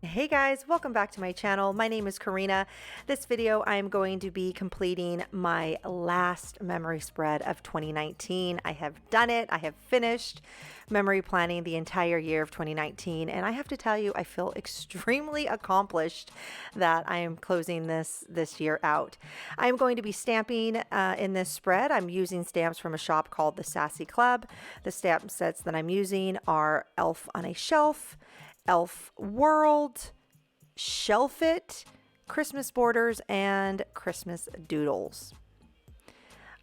Hey guys, welcome back to my channel. My name is Karina. This video I'm going to be completing my last memory spread of 2019. I have done it. I have finished memory planning the entire year of 2019, and I have to tell you, I feel extremely accomplished that I am closing this year out. I'm going to be stamping in this spread. I'm using stamps from a shop called the Sassy Club. The stamp sets that I'm using are Elf on a Shelf, Elf World, Shelf It, Christmas Borders, and Christmas Doodles.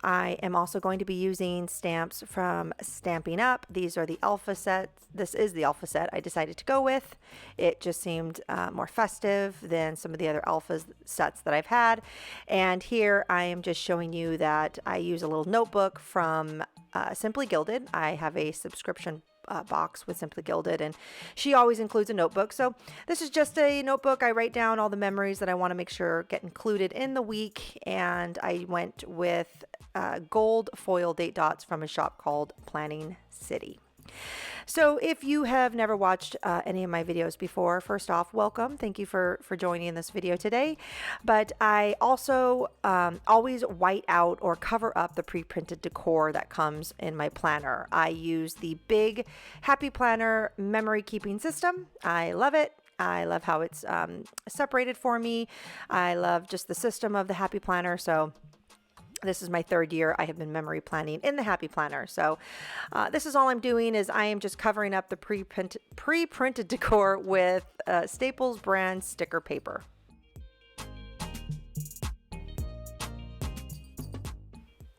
I am also going to be using stamps from Stampin' Up. These are the alpha sets. This is the alpha set I decided to go with. It just seemed more festive than some of the other alpha sets that I've had. And here I am just showing you that I use a little notebook from Simply Gilded. I have a subscription box with Simply Gilded, and she always includes a notebook. So this is just a notebook. I write down all the memories that I want to make sure get included in the week, and I went with gold foil date dots from a shop called Planning City. So if you have never watched any of my videos before, first off, welcome. Thank you for joining in this video today. But I also always white out or cover up the pre-printed decor that comes in my planner. I use the big Happy Planner memory keeping system. I love it. I love how it's separated for me. I love just the system of the Happy Planner. So this is my third year I have been memory planning in the Happy Planner. So this is all I'm doing is I am just covering up the pre-printed decor with Staples brand sticker paper.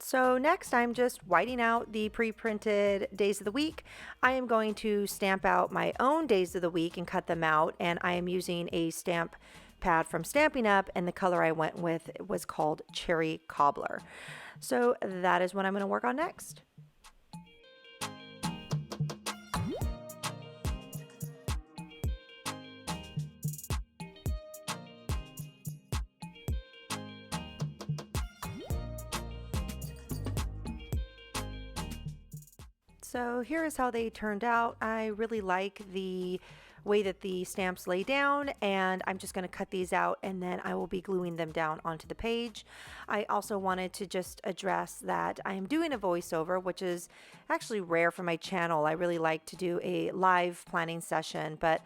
So next I'm just whiting out the pre-printed days of the week. I am going to stamp out my own days of the week and cut them out, and I am using a stamp pad from Stampin' Up, and the color I went with was called Cherry Cobbler. So that is what I'm going to work on next. So here is how they turned out. I really like the way that the stamps lay down, and I'm just going to cut these out and then I will be gluing them down onto the page. I also wanted to just address that I am doing a voiceover, which is actually rare for my channel. I really like to do a live planning session, but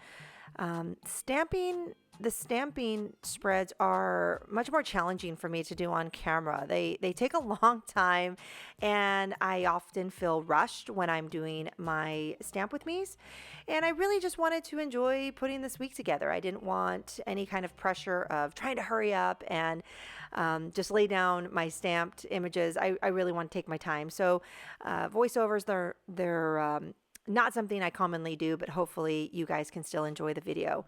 the stamping spreads are much more challenging for me to do on camera. They take a long time, and I often feel rushed when I'm doing my Stamp With Me's. And I really just wanted to enjoy putting this week together. I didn't want any kind of pressure of trying to hurry up and just lay down my stamped images. I really want to take my time. So voiceovers, they're not something I commonly do, but hopefully you guys can still enjoy the video.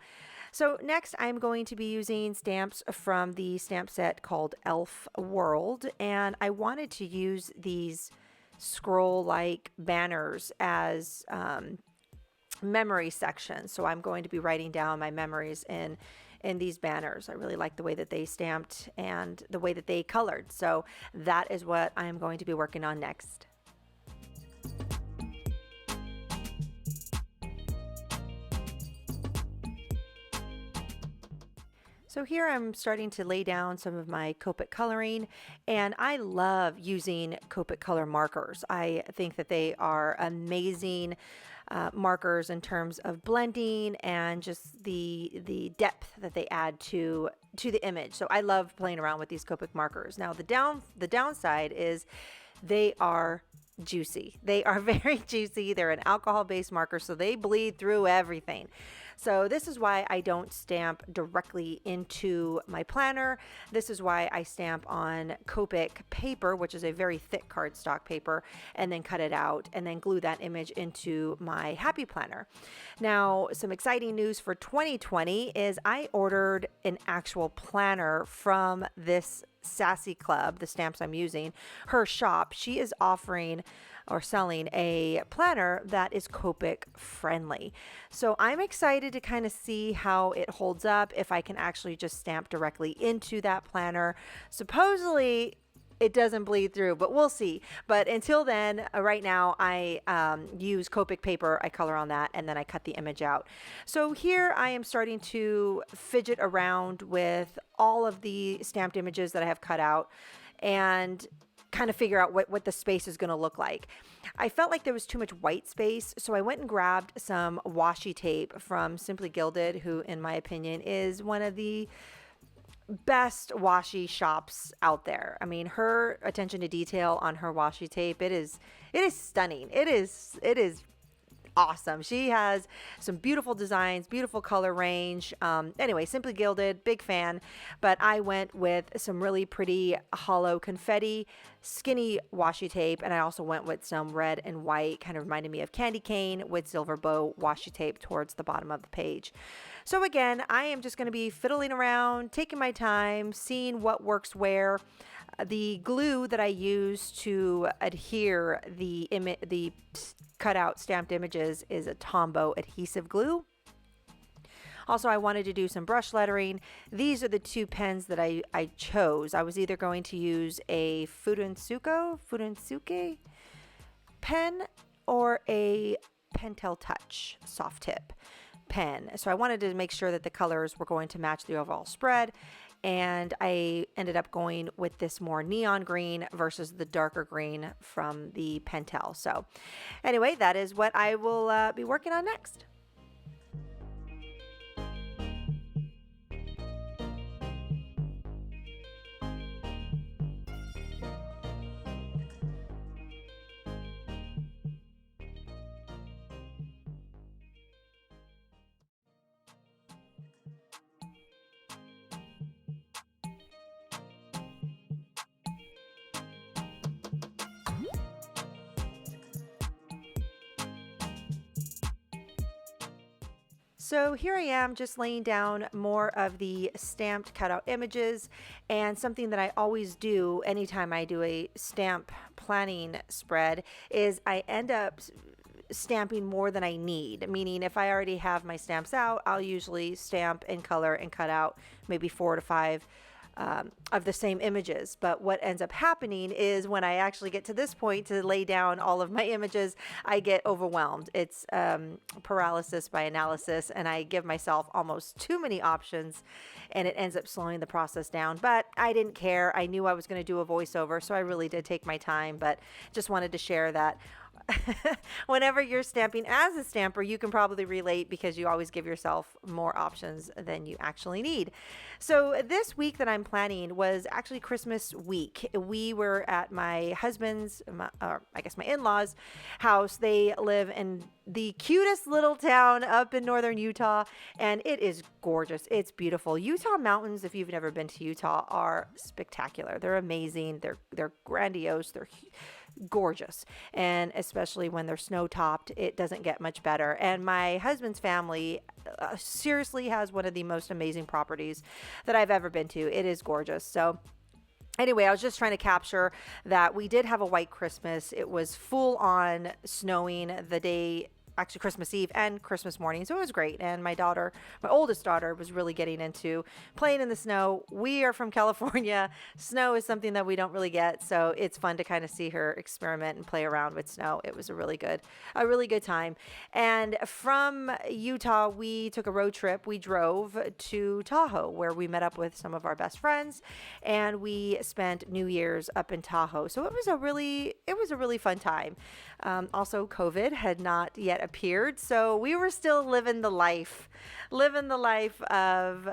So next I'm going to be using stamps from the stamp set called Elf World, and I wanted to use these scroll-like banners as memory sections. So I'm going to be writing down my memories in these banners. I really like the way that they stamped and the way that they colored. So that is what I am going to be working on next. So here I'm starting to lay down some of my Copic coloring, and I love using Copic color markers. I think that they are amazing markers in terms of blending and just the depth that they add to the image. So I love playing around with these Copic markers. Now the downside is they are juicy. They are very juicy. They're an alcohol-based marker, so they bleed through everything. So this is why I don't stamp directly into my planner. This is why I stamp on Copic paper, which is a very thick cardstock paper, and then cut it out and then glue that image into my Happy Planner. Now, some exciting news for 2020 is I ordered an actual planner from this Sassy Club, the stamps I'm using, her shop. She is offering or selling a planner that is Copic friendly. So I'm excited to kind of see how it holds up, if I can actually just stamp directly into that planner. Supposedly it doesn't bleed through, but we'll see. But until then, right now, I use Copic paper. I color on that, and then I cut the image out. So here I am starting to fidget around with all of the stamped images that I have cut out and kind of figure out what the space is going to look like. I felt like there was too much white space, so I went and grabbed some washi tape from Simply Gilded, who, in my opinion, is one of the best washi shops out there. I mean, her attention to detail on her washi tape, it is stunning. It is awesome. She has some beautiful designs, beautiful color range. Anyway, Simply Gilded, big fan. But I went with some really pretty hollow confetti, skinny washi tape, and I also went with some red and white, kind of reminded me of candy cane with silver bow washi tape towards the bottom of the page. So again, I am just going to be fiddling around, taking my time, seeing what works where. The glue that I use to adhere the cutout stamped images is a Tombow adhesive glue. Also, I wanted to do some brush lettering. These are the two pens that I chose. I was either going to use a Fudensuke pen or a Pentel Touch soft tip pen. So I wanted to make sure that the colors were going to match the overall spread. And I ended up going with this more neon green versus the darker green from the Pentel. So anyway, that is what I will be working on next. So here I am just laying down more of the stamped cutout images, and something that I always do anytime I do a stamp planning spread is I end up stamping more than I need, meaning if I already have my stamps out, I'll usually stamp and color and cut out maybe 4 to 5 of the same images. But what ends up happening is when I actually get to this point to lay down all of my images, I get overwhelmed. It's paralysis by analysis, and I give myself almost too many options, and it ends up slowing the process down. But I didn't care. I knew I was going to do a voiceover, so I really did take my time, but just wanted to share that. Whenever you're stamping as a stamper, you can probably relate because you always give yourself more options than you actually need. So this week that I'm planning was actually Christmas week. We were at my husband's, I guess my in-laws' house. They live in the cutest little town up in northern Utah, and it is gorgeous. It's beautiful. Utah mountains, if you've never been to Utah, are spectacular. They're amazing. They're grandiose. They're gorgeous, and especially when they're snow topped, it doesn't get much better. And my husband's family seriously has one of the most amazing properties that I've ever been to. It is gorgeous. So anyway, I was just trying to capture that we did have a white Christmas. It was full on snowing the day, actually Christmas Eve and Christmas morning. So it was great. And my oldest daughter was really getting into playing in the snow. We are from California. Snow is something that we don't really get. So it's fun to kind of see her experiment and play around with snow. It was a really good time. And from Utah, we took a road trip. We drove to Tahoe, where we met up with some of our best friends, and we spent New Year's up in Tahoe. So it was a really fun time. Also, COVID had not yet appeared, so we were still living the life of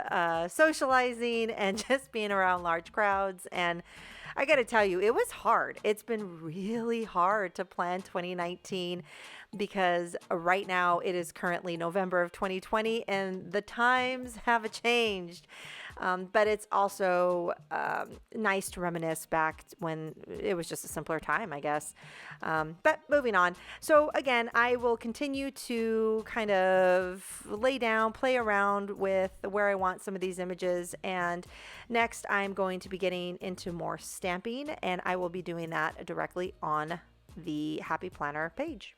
socializing and just being around large crowds. And I got to tell you, it was hard. It's been really hard to plan 2019 because right now it is currently November of 2020 and the times have changed. But it's also nice to reminisce back when it was just a simpler time, I guess. But moving on. So again, I will continue to kind of play around with where I want some of these images. And next, I'm going to be getting into more stamping, and I will be doing that directly on the Happy Planner page.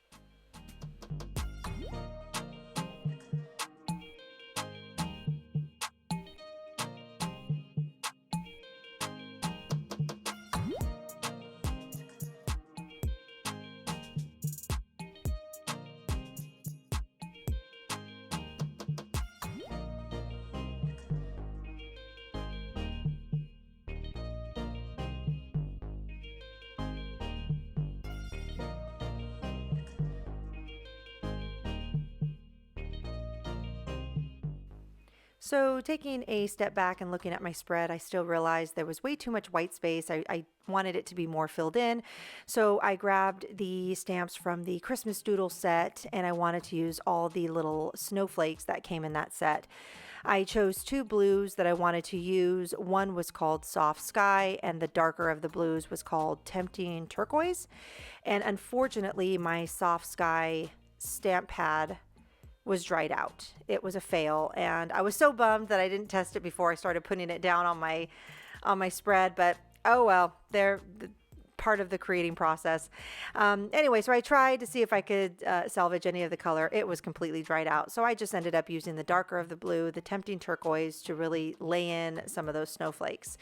So taking a step back and looking at my spread, I still realized there was way too much white space. I wanted it to be more filled in. So I grabbed the stamps from the Christmas Doodle set, and I wanted to use all the little snowflakes that came in that set. I chose two blues that I wanted to use. One was called Soft Sky, and the darker of the blues was called Tempting Turquoise. And unfortunately, my Soft Sky stamp pad was dried out. It was a fail, and I was so bummed that I didn't test it before I started putting it down on my spread, but oh well, they're part of the creating process. Anyway, so I tried to see if I could salvage any of the color. It was completely dried out, so I just ended up using the darker of the blue, the Tempting Turquoise, to really lay in some of those snowflakes.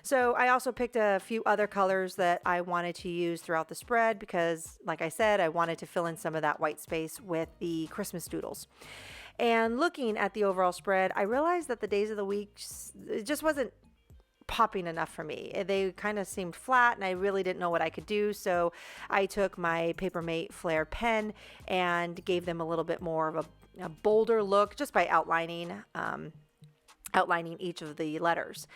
So I also picked a few other colors that I wanted to use throughout the spread because, like I said, I wanted to fill in some of that white space with the Christmas doodles. And looking at the overall spread, I realized that the days of the week, it just wasn't popping enough for me. They kind of seemed flat, and I really didn't know what I could do. So I took my Papermate Flare pen and gave them a little bit more of a bolder look just by outlining each of the letters.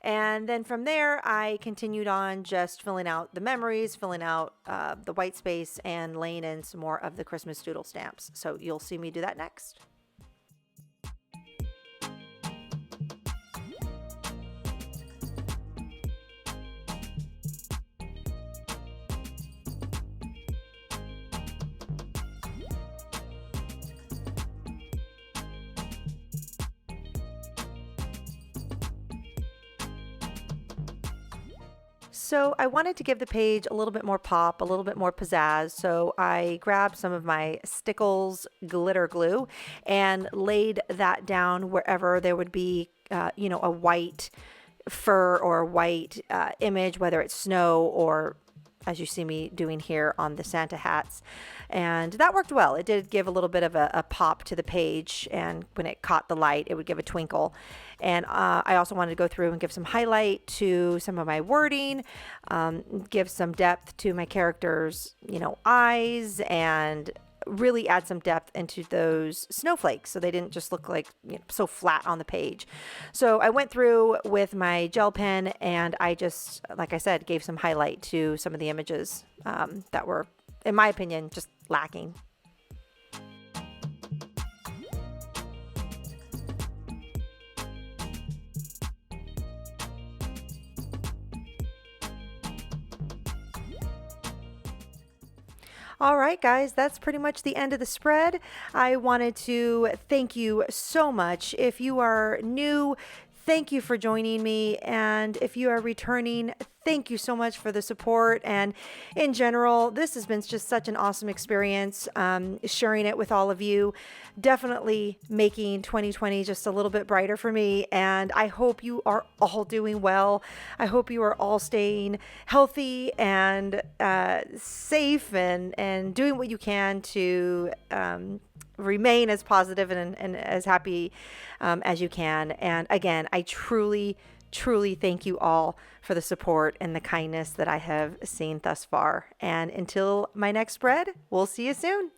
And then from there, I continued on just filling out the memories, filling out the white space, and laying in some more of the Christmas doodle stamps. So you'll see me do that next. So I wanted to give the page a little bit more pop, a little bit more pizzazz. So I grabbed some of my Stickles glitter glue and laid that down wherever there would be, a white fur or a white image, whether it's snow or as you see me doing here on the Santa hats. And that worked well. It did give a little bit of a pop to the page, and when it caught the light, it would give a twinkle. And I also wanted to go through and give some highlight to some of my wording, give some depth to my characters', eyes, and really add some depth into those snowflakes so they didn't just look like so flat on the page. So I went through with my gel pen and I just, like I said, gave some highlight to some of the images that were, in my opinion, just lacking. All right, guys, that's pretty much the end of the spread. I wanted to thank you so much. If you are new, thank you for joining me. And if you are returning, thank you so much for the support. And in general, this has been just such an awesome experience, sharing it with all of you. Definitely making 2020 just a little bit brighter for me. And I hope you are all doing well. I hope you are all staying healthy and safe and doing what you can to remain as positive and as happy as you can. And again, I truly thank you all for the support and the kindness that I have seen thus far. And until my next spread, we'll see you soon.